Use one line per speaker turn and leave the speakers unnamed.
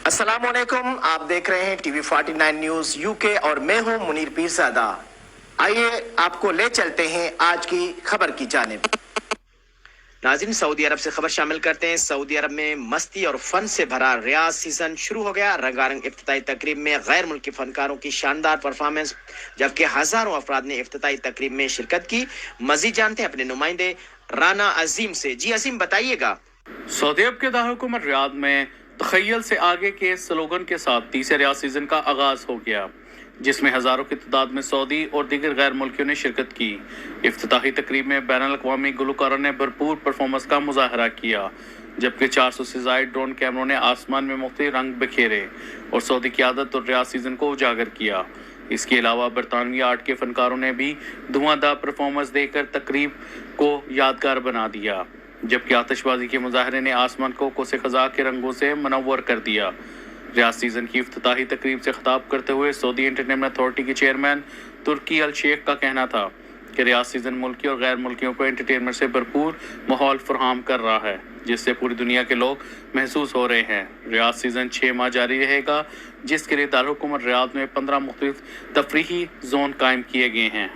अस्सलाम वालेकुम, आप देख रहे हैं टीवी 49 न्यूज यूके और मैं हूं मुनीर पीरजादा। आइए आपको ले चलते हैं आज की खबर की जानिब। नाज़रीन, सऊदी अरब से खबर शामिल करते हैं। सऊदी अरब में मस्ती और फन से भरा रियाज सीजन शुरू हो गया। रंगारंग इफ्तिताई तकरीब में गैर मुल्की फनकारों की शानदार परफॉर्मेंस, जबकि हजारों अफराद ने इफ्तिताई तकरीब में शिरकत की। मजीद जानते हैं अपने नुमाइंदे राना अजीम से। जी अजीम, बताइएगा।
सऊदी अरब के दारकूमत रियाद में तखय्युल से आगे के स्लोगन के साथ तीसरे रियाज सीजन का आगाज हो गया, जिसमें हजारों की तादाद में सऊदी और दीगर गैर मुल्कियों ने शिरकत की। इफ्तिताही तकरीब में बैनुल अक़वामी गुलकारों ने भरपूर परफॉर्मेंस का मुजाहरा किया, जबकि 400 से ज़ायद ड्रोन कैमरों ने आसमान में मुख्तलिफ रंग बिखेरे और सऊदी क़यादत और रियाज सीजन को उजागर किया। इसके अलावा बरतानवी आर्ट के फनकारों ने भी धुआंधार परफॉर्मेंस देकर तकरीब को यादगार बना दिया, जबकि आतिशबाजी के मुजाहरे ने आसमान को कोसे खज़ा के रंगों से मनव्वर कर दिया। रियाज सीजन की इफ्तिताही तकरीब से खिताब करते हुए सऊदी एंटरटेनमेंट अथॉरिटी के चेयरमैन तुर्की अल शेख का कहना था कि रियाज सीजन मुल्की और गैर मुल्कियों को एंटरटेनमेंट से भरपूर माहौल फराहम कर रहा है, जिससे पूरी दुनिया के लोग महसूस हो रहे हैं। रियाज सीजन 6 माह जारी रहेगा, जिसके लिए दारुल हुकूमत रियाद में 15 मुख्तलिफ तफरीही जोन कायम किए गए हैं।